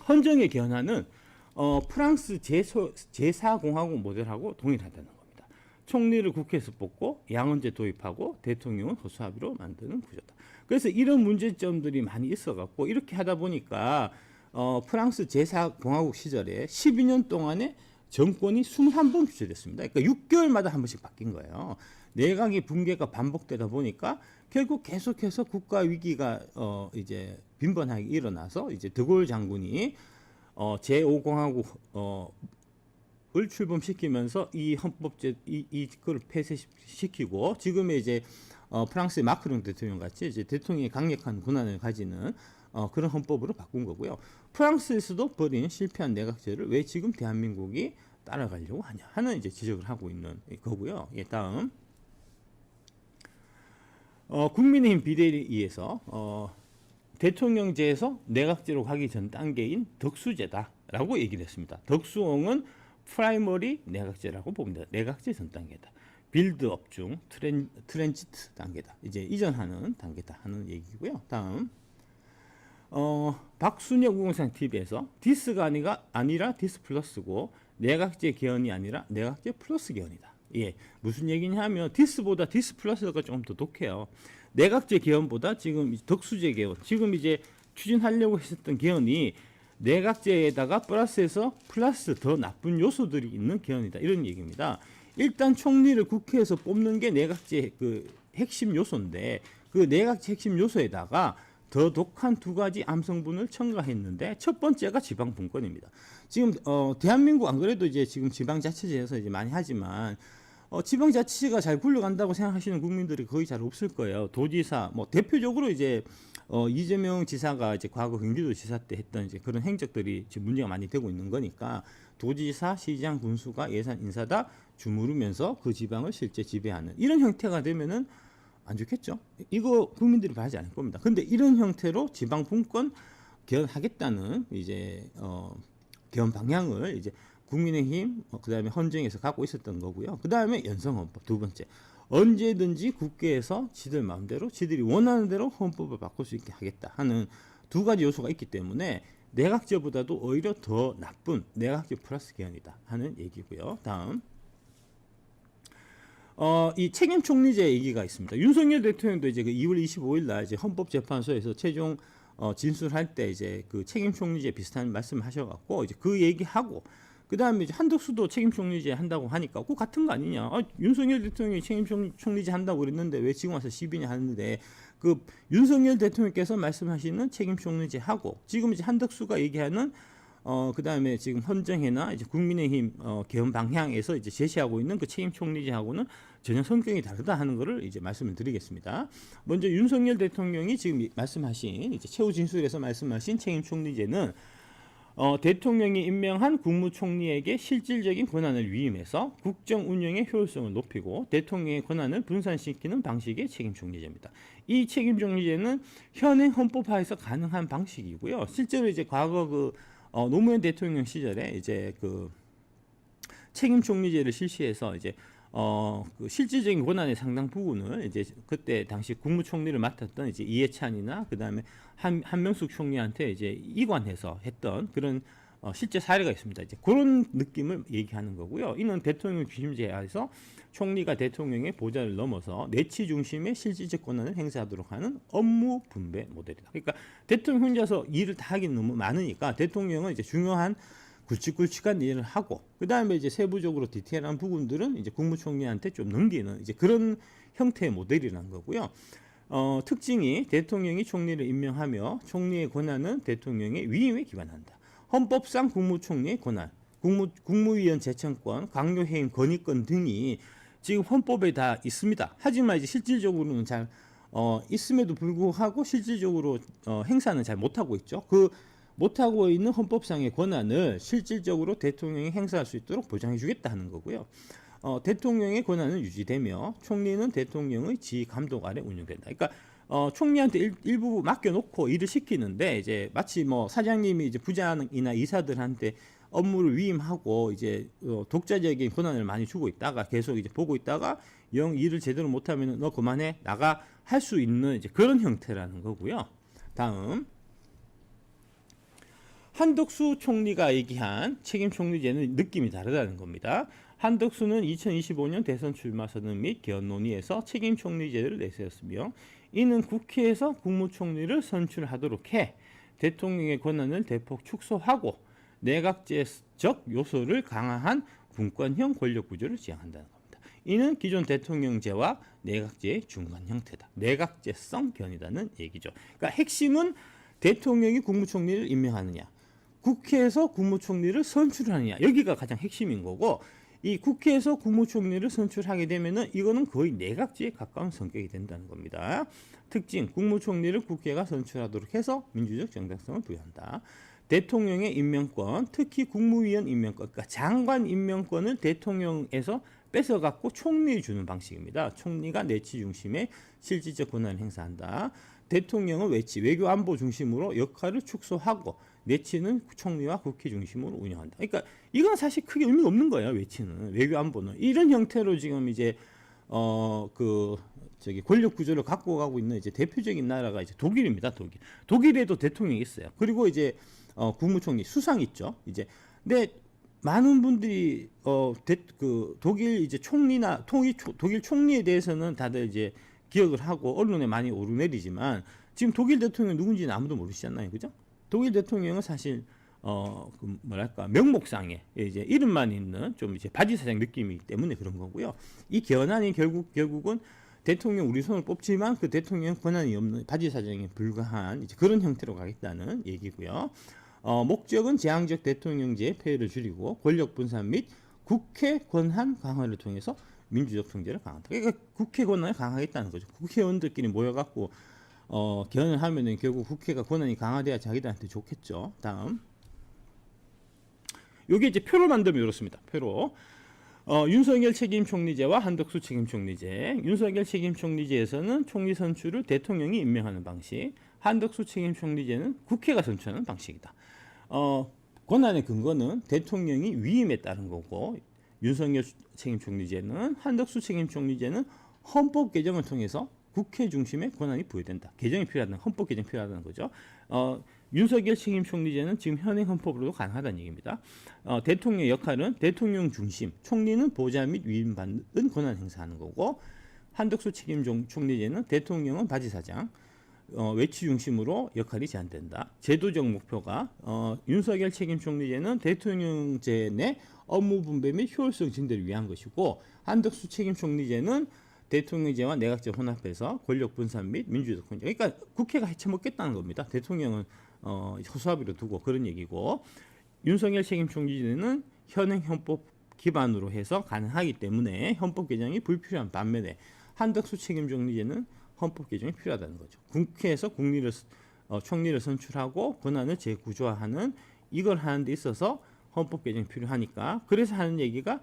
헌정의 개헌안은 프랑스 제4공화국 모델하고 동일하다는 겁니다. 총리를 국회에서 뽑고 양원제 도입하고 대통령은 허수아비로 만드는 구조다. 그래서 이런 문제점들이 많이 있어갖고 이렇게 하다 보니까 프랑스 제4공화국 시절에 12년 동안에 정권이 21번 교체됐습니다. 그러니까 6개월마다 한 번씩 바뀐 거예요. 내각의 붕괴가 반복되다 보니까 결국 계속해서 국가 위기가 이제 빈번하게 일어나서 이제 드골 장군이 제5공화국을 출범시키면서 이 헌법제 이걸 폐쇄시키고 지금의 이제 프랑스의 마크롱 대통령 같이 이제 대통령이 강력한 권한을 가지는 그런 헌법으로 바꾼 거고요. 프랑스에서도 벌인 실패한 내각제를 왜 지금 대한민국이 따라가려고 하냐 하는 이제 지적을 하고 있는 거고요. 예, 다음 국민의힘 비대위에서 대통령제에서 내각제로 가기 전 단계인 덕수제다라고 얘기를 했습니다. 덕수옹은 프라이머리 내각제라고 봅니다. 내각제 전 단계다. 빌드업 중 트랜지트 단계다. 이제 이전하는 단계다 하는 얘기고요. 다음 박순혁 우공산 TV에서 디스가 아니라 디스 플러스고 내각제 개헌이 아니라 내각제 플러스 개헌이다. 예, 무슨 얘기냐면 디스보다 디스 플러스가 조금 더 독해요. 내각제 개헌보다 지금 덕수제 개헌, 지금 이제 추진하려고 했었던 개헌이 내각제에다가 플러스해서 플러스 더 나쁜 요소들이 있는 개헌이다. 이런 얘기입니다. 일단 총리를 국회에서 뽑는 게 내각제 그 핵심 요소인데 그 내각제 핵심 요소에다가 더 독한 두 가지 암성분을 첨가했는데 첫 번째가 지방분권입니다. 지금 대한민국 안 그래도 이제 지금 지방자치제에서 이제 많이 하지만 지방자치제가 잘 굴러간다고 생각하시는 국민들이 거의 잘 없을 거예요. 도지사 뭐 대표적으로 이제 이재명 지사가 이제 과거 경기도 지사 때 했던 이제 그런 행적들이 지금 문제가 많이 되고 있는 거니까 도지사, 시장, 군수가 예산 인사다 주무르면서 그 지방을 실제 지배하는 이런 형태가 되면은 안 좋겠죠. 이거 국민들이 바라지 않을 겁니다. 근데 이런 형태로 지방 분권 개헌하겠다는 이제 개헌 방향을 이제 국민의힘 그다음에 헌정에서 갖고 있었던 거고요. 그다음에 연성헌법 두 번째. 언제든지 국회에서 지들 마음대로 지들이 원하는 대로 헌법을 바꿀 수 있게 하겠다 하는 두 가지 요소가 있기 때문에 내각제보다도 오히려 더 나쁜 내각제 플러스 개헌이다 하는 얘기고요. 다음 이 책임 총리제 얘기가 있습니다. 윤석열 대통령도 이제 그 2월 25일 날 이제 헌법재판소에서 최종 진술할 때 이제 그 책임 총리제 비슷한 말씀을 하셔갖고 이제 그 얘기하고 그 다음에 이제 한덕수도 책임 총리제 한다고 하니까 그거 같은 거 아니냐? 윤석열 대통령이 책임 총리제 한다고 그랬는데 왜 지금 와서 시비냐 하는데 그 윤석열 대통령께서 말씀하시는 책임 총리제 하고 지금 이제 한덕수가 얘기하는 그 다음에 지금 헌정회나 이제 국민의힘 개헌 방향에서 이제 제시하고 있는 그 책임 총리제하고는 전혀 성격이 다르다 하는 것을 이제 말씀을 드리겠습니다. 먼저 윤석열 대통령이 지금 말씀하신 이제 최후 진술에서 말씀하신 책임 총리제는 대통령이 임명한 국무총리에게 실질적인 권한을 위임해서 국정 운영의 효율성을 높이고 대통령의 권한을 분산시키는 방식의 책임 총리제입니다. 이 책임 총리제는 현행 헌법하에서 가능한 방식이고요. 실제로 이제 과거 그 노무현 대통령 시절에 이제 그 책임 총리제를 실시해서 이제 그 실질적인 권한의 상당 부분을 이제 그때 당시 국무총리를 맡았던 이제 이해찬이나 그 다음에 한명숙 총리한테 이제 이관해서 했던 그런 실제 사례가 있습니다. 이제 그런 느낌을 얘기하는 거고요. 이는 대통령 중심제하에서 총리가 대통령의 보좌를 넘어서 내치 중심의 실질적 권한을 행사하도록 하는 업무 분배 모델이다. 그러니까 대통령 혼자서 일을 다 하긴 너무 많으니까 대통령은 이제 중요한 굵직굵직한 일을 하고 그 다음에 이제 세부적으로 디테일한 부분들은 이제 국무총리한테 좀 넘기는 이제 그런 형태의 모델이라는 거고요. 특징이 대통령이 총리를 임명하며 총리의 권한은 대통령의 위임에 기반한다. 헌법상 국무총리의 권한, 국무위원 제청권, 강요해임 건의권 등이 지금 헌법에 다 있습니다. 하지만 이제 실질적으로는 잘 있음에도 불구하고 실질적으로 행사는 잘 못하고 있죠. 그 못하고 있는 헌법상의 권한을 실질적으로 대통령이 행사할 수 있도록 보장해 주겠다 하는 거고요. 대통령의 권한은 유지되며 총리는 대통령의 지휘 감독 아래 운영된다. 그러니까 총리한테 일부 맡겨놓고 일을 시키는데 이제 마치 뭐 사장님이 이제 부장이나 이사들한테 업무를 위임하고 이제 독자적인 권한을 많이 주고 있다가 계속 이제 보고 있다가 영 일을 제대로 못하면 너 그만해 나가 할 수 있는 이제 그런 형태라는 거고요. 다음 한덕수 총리가 얘기한 책임 총리제는 느낌이 다르다는 겁니다. 한덕수는 2025년 대선 출마 선언 및 개헌 논의에서 책임 총리제를 내세웠으며 이는 국회에서 국무총리를 선출하도록 해 대통령의 권한을 대폭 축소하고 내각제적 요소를 강화한 분권형 권력 구조를 지향한다는 겁니다. 이는 기존 대통령제와 내각제의 중간 형태다. 내각제성 견이라는 얘기죠. 그러니까 핵심은 대통령이 국무총리를 임명하느냐, 국회에서 국무총리를 선출하느냐, 여기가 가장 핵심인 거고, 이 국회에서 국무총리를 선출하게 되면은 이거는 거의 내각제에 가까운 성격이 된다는 겁니다. 특징, 국무총리를 국회가 선출하도록 해서 민주적 정당성을 부여한다. 대통령의 임명권, 특히 국무위원 임명권, 그러니까 장관 임명권을 대통령에서 뺏어갖고 총리에 주는 방식입니다. 총리가 내치 중심의 실질적 권한을 행사한다. 대통령은 외치, 외교 안보 중심으로 역할을 축소하고 내치는 총리와 국회 중심으로 운영한다. 그러니까 이건 사실 크게 의미가 없는 거예요. 외치는 외교 안보는 이런 형태로 지금 이제 권력 구조를 갖고 가고 있는 이제 대표적인 나라가 이제 독일입니다. 독일에도 대통령이 있어요. 그리고 이제 국무총리 수상 있죠. 이제 근데 많은 분들이 독일 이제 총리나 독일 총리에 대해서는 다들 이제 기억을 하고 언론에 많이 오르내리지만 지금 독일 대통령 누군지는 아무도 모르시잖아요, 그죠? 독일 대통령은 사실 명목상에 이제 이름만 있는 좀 이제 바지사장 느낌이기 때문에 그런 거고요. 이 개헌안이 결국은 대통령 우리 손을 뽑지만 그 대통령 권한이 없는 바지사장에 불과한 이제 그런 형태로 가겠다는 얘기고요. 목적은 제왕적 대통령제의 폐해를 줄이고 권력 분산 및 국회 권한 강화를 통해서 민주적 통제를 강화한다. 그러니까 국회 권한을 강화하겠다는 거죠. 국회의원들끼리 모여갖고 개헌을 하면은 결국 국회가 권한이 강화돼야 자기들한테 좋겠죠. 다음, 요게 이제 표를 만들면 이렇습니다. 표로 윤석열 책임 총리제와 한덕수 책임 총리제. 윤석열 책임 총리제에서는 총리 선출을 대통령이 임명하는 방식. 한덕수 책임 총리제는 국회가 선출하는 방식이다. 권한의 근거는 대통령이 위임에 따른 거고, 윤석열 책임 총리제는, 한덕수 책임 총리제는 헌법 개정을 통해서 국회 중심의 권한이 부여된다. 개정이 필요하다는, 헌법 개정이 필요하다는 거죠. 윤석열 책임 총리제는 지금 현행 헌법으로도 가능하다는 얘기입니다. 대통령의 역할은 대통령 중심, 총리는 보좌 및 위임받는 권한 행사하는 거고, 한덕수 책임 총리제는 대통령은 바지사장, 외치 중심으로 역할이 제한된다. 제도적 목표가 윤석열 책임 총리제는 대통령제 내 업무 분배 및 효율성 증대를 위한 것이고, 한덕수 책임 총리제는 대통령제와 내각제 혼합해서 권력 분산 및 민주적 통제. 그러니까 국회가 해쳐먹겠다는 겁니다. 대통령은 허수아비로 두고 그런 얘기고, 윤석열 책임 총리제는 현행 헌법 기반으로 해서 가능하기 때문에 헌법 개정이 불필요한 반면에 한덕수 책임 총리제는 헌법 개정이 필요하다는 거죠. 국회에서 총리를 선출하고 권한을 재구조화하는 이걸 하는 데 있어서 헌법 개정이 필요하니까, 그래서 하는 얘기가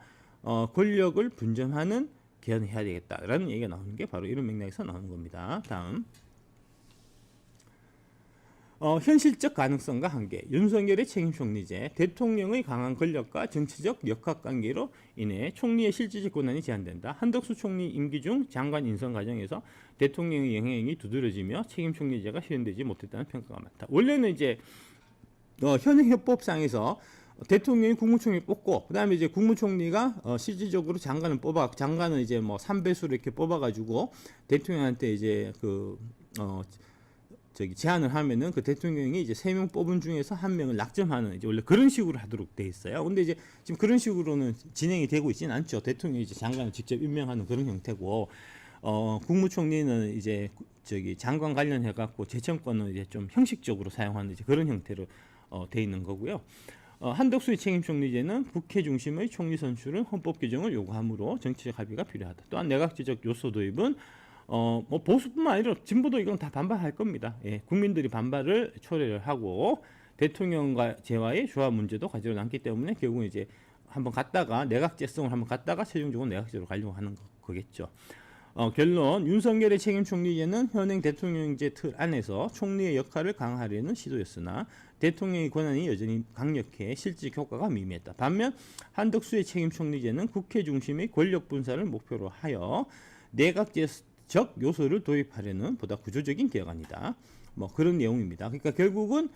권력을 분점하는 개헌을 해야 되겠다라는 얘기가 나오는 게 바로 이런 맥락에서 나오는 겁니다. 다음, 현실적 가능성과 한계. 윤석열의 책임 총리제. 대통령의 강한 권력과 정치적 역학관계로 인해 총리의 실질적 권한이 제한된다. 한덕수 총리 임기 중 장관 인선 과정에서 대통령의 영향이 두드러지며 책임 총리제가 실현되지 못했다는 평가가 많다. 원래는 이제 현행 헌법상에서 대통령이 국무총리 뽑고, 그다음에 이제 국무총리가 실질적으로 장관은 이제 뭐 3배수로 이렇게 뽑아가지고 대통령한테 이제 제안을 하면은 그 대통령이 이제 3명 뽑은 중에서 1명을 낙점하는, 이제 원래 그런 식으로 하도록 돼 있어요. 근데 이제 지금 그런 식으로는 진행이 되고 있지는 않죠. 대통령이 이제 장관을 직접 임명하는 그런 형태고, 국무총리는 이제 장관 관련해 갖고 재청권을 이제 좀 형식적으로 사용하는 이제 그런 형태로 돼 있는 거고요. 한덕수의 책임 총리제는 국회 중심의 총리 선출은 헌법 개정을 요구하므로 정치적 합의가 필요하다. 또한 내각제적 요소 도입은 뭐 보수뿐만 아니라 진보도 이건 다 반발할 겁니다. 예, 국민들이 반발을 초래를 하고 대통령과 제와의 조합 문제도 가지고 남기 때문에 결국은 이제 한번 갔다가 내각제성을 한번 갔다가 최종적으로 내각제로 가려고 하는 거겠죠. 결론, 윤석열의 책임 총리제는 현행 대통령제 틀 안에서 총리의 역할을 강화하려는 시도였으나 대통령의 권한이 여전히 강력해 실질 효과가 미미했다. 반면 한덕수의 책임 총리제는 국회 중심의 권력 분산을 목표로 하여 내각제적 요소를 도입하려는 보다 구조적인 개혁안이다. 뭐 그런 내용입니다. 그러니까 결국은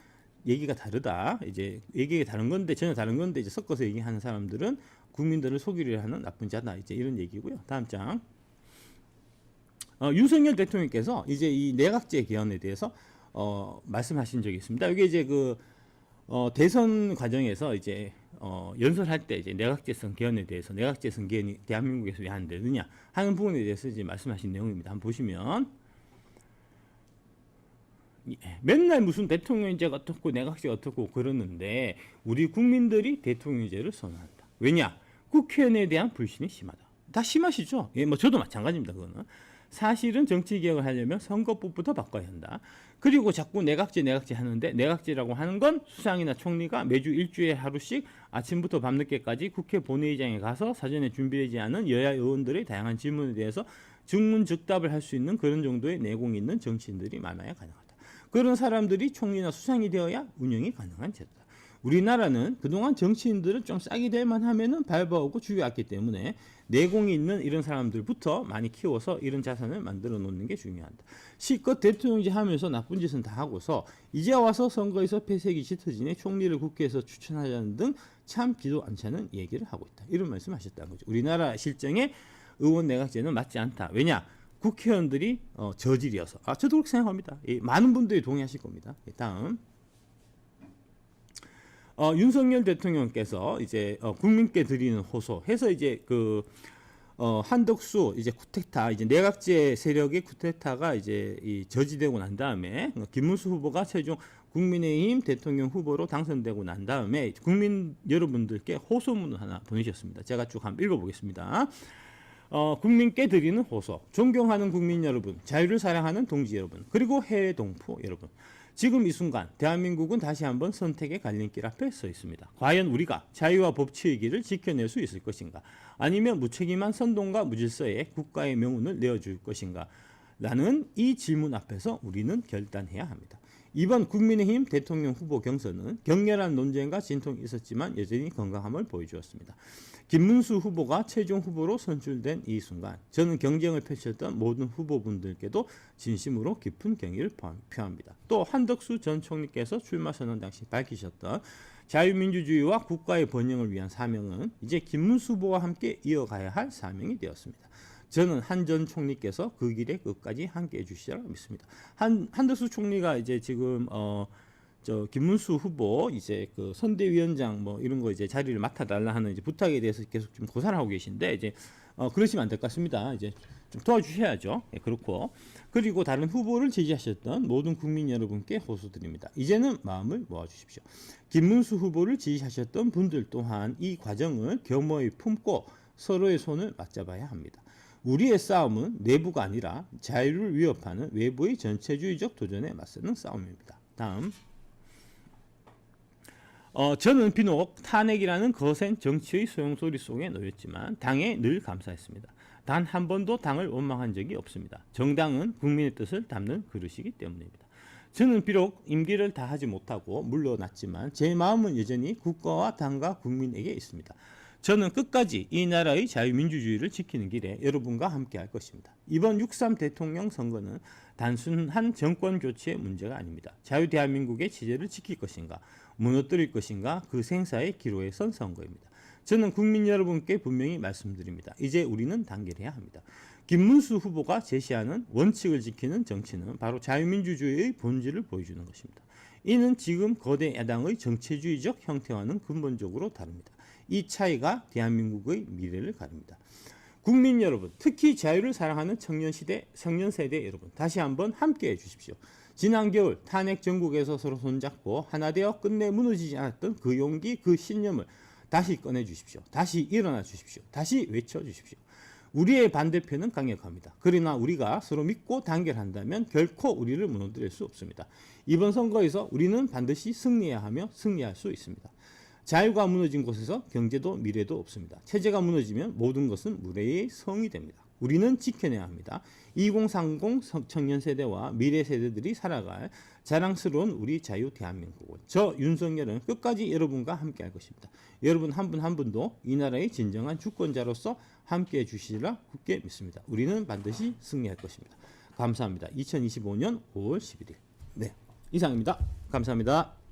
얘기가 다르다. 이제 얘기가 다른 건데 전혀 다른 건데 이제 섞어서 얘기하는 사람들은 국민들을 속이려 하는 나쁜 자다. 이제 이런 얘기고요. 다음 장. 윤석열 대통령께서 이제 이 내각제 개헌에 대해서 말씀하신 적이 있습니다. 이게 이제 그 대선 과정에서 이제 연설할 때 이제 내각제성 개헌에 대해서 내각제성 개헌이 대한민국에서 왜 안 되느냐 하는 부분에 대해서 이제 말씀하신 내용입니다. 한번 보시면 맨날 무슨 대통령제가 어떻고 내각제가 어떻고 그러는데 우리 국민들이 대통령제를 선호한다. 왜냐? 국회의원에 대한 불신이 심하다. 다 심하시죠? 예, 뭐 저도 마찬가지입니다. 그거는. 사실은 정치 개혁을 하려면 선거법부터 바꿔야 한다. 그리고 자꾸 내각제 하는데 내각제라고 하는 건 수상이나 총리가 매주 일주일에 하루씩 아침부터 밤늦게까지 국회 본회의장에 가서 사전에 준비되지 않은 여야 의원들의 다양한 질문에 대해서 즉문즉답을 할 수 있는 그런 정도의 내공이 있는 정치인들이 많아야 가능하다. 그런 사람들이 총리나 수상이 되어야 운영이 가능한 제도다. 우리나라는 그동안 정치인들을 좀 싹이 될만 하면은 밟아오고 죽여왔기 때문에 내공이 있는 이런 사람들부터 많이 키워서 이런 자산을 만들어 놓는 게 중요하다. 실컷 대통령제 하면서 나쁜 짓은 다 하고서 이제 와서 선거에서 패색이 짙어지니 총리를 국회에서 추천하자는 등 참 기도 안 차는 얘기를 하고 있다. 이런 말씀하셨다는 거죠. 우리나라 실정에 의원 내각제는 맞지 않다. 왜냐? 국회의원들이 저질이어서. 저도 그렇게 생각합니다. 많은 분들이 동의하실 겁니다. 다음. 윤석열 대통령께서 이제 국민께 드리는 호소해서 이제 그 한덕수 이제 쿠데타 이제 내각제 세력의 쿠데타가 이제 저지되고 난 다음에 김문수 후보가 최종 국민의힘 대통령 후보로 당선되고 난 다음에 국민 여러분들께 호소문을 하나 보내셨습니다. 제가 쭉 한번 읽어보겠습니다. 국민께 드리는 호소. 존경하는 국민 여러분, 자유를 사랑하는 동지 여러분, 그리고 해외 동포 여러분. 지금 이 순간 대한민국은 다시 한번 선택의 갈림길 앞에 서 있습니다. 과연 우리가 자유와 법치의 길을 지켜낼 수 있을 것인가? 아니면 무책임한 선동과 무질서에 국가의 명운을 내어줄 것인가? 라는 이 질문 앞에서 우리는 결단해야 합니다. 이번 국민의힘 대통령 후보 경선은 격렬한 논쟁과 진통이 있었지만 여전히 건강함을 보여주었습니다. 김문수 후보가 최종 후보로 선출된 이 순간 저는 경쟁을 펼쳤던 모든 후보분들께도 진심으로 깊은 경의를 표합니다. 또 한덕수 전 총리께서 출마 선언 당시 밝히셨던 자유민주주의와 국가의 번영을 위한 사명은 이제 김문수 후보와 함께 이어가야 할 사명이 되었습니다. 저는 한 전 총리께서 그 길에 끝까지 함께 해주시리라 믿습니다. 한덕수 총리가 이제 지금 김문수 후보 이제 그 선대위원장 뭐 이런 거 이제 자리를 맡아달라 하는 이제 부탁에 대해서 계속 좀 고사를 하고 계신데 이제 그러시면 안 될 것 같습니다. 이제 좀 도와주셔야죠. 예, 그렇고 그리고 다른 후보를 지지하셨던 모든 국민 여러분께 호소드립니다. 이제는 마음을 모아주십시오. 김문수 후보를 지지하셨던 분들 또한 이 과정을 겸허히 품고 서로의 손을 맞잡아야 합니다. 우리의 싸움은 내부가 아니라 자유를 위협하는 외부의 전체주의적 도전에 맞서는 싸움입니다. 다음. 저는 비록 탄핵이라는 거센 정치의 소용소리 속에 놓였지만 당에 늘 감사했습니다. 단 한 번도 당을 원망한 적이 없습니다. 정당은 국민의 뜻을 담는 그릇이기 때문입니다. 저는 비록 임기를 다하지 못하고 물러났지만 제 마음은 여전히 국가와 당과 국민에게 있습니다. 저는 끝까지 이 나라의 자유민주주의를 지키는 길에 여러분과 함께 할 것입니다. 이번 6.3 대통령 선거는 단순한 정권 교체의 문제가 아닙니다. 자유 대한민국의 체제를 지킬 것인가, 무너뜨릴 것인가 그 생사의 기로에 선 선거입니다. 저는 국민 여러분께 분명히 말씀드립니다. 이제 우리는 단결해야 합니다. 김문수 후보가 제시하는 원칙을 지키는 정치는 바로 자유민주주의의 본질을 보여주는 것입니다. 이는 지금 거대 야당의 정체주의적 형태와는 근본적으로 다릅니다. 이 차이가 대한민국의 미래를 가릅니다. 국민 여러분, 특히 자유를 사랑하는 청년 세대 여러분, 다시 한번 함께해 주십시오. 지난 겨울 탄핵 전국에서 서로 손잡고 하나 되어 끝내 무너지지 않았던 그 용기, 그 신념을 다시 꺼내 주십시오. 다시 일어나 주십시오. 다시 외쳐 주십시오. 우리의 반대편은 강력합니다. 그러나 우리가 서로 믿고 단결한다면 결코 우리를 무너뜨릴 수 없습니다. 이번 선거에서 우리는 반드시 승리해야 하며 승리할 수 있습니다. 자유가 무너진 곳에서 경제도 미래도 없습니다. 체제가 무너지면 모든 것은 무례의 성이 됩니다. 우리는 지켜내야 합니다. 2030 청년 세대와 미래 세대들이 살아갈 자랑스러운 우리 자유 대한민국은 저 윤석열은 끝까지 여러분과 함께 할 것입니다. 여러분 한 분 한 분도 이 나라의 진정한 주권자로서 함께 해 주시리라 굳게 믿습니다. 우리는 반드시 승리할 것입니다. 감사합니다. 2025년 5월 11일. 네, 이상입니다. 감사합니다.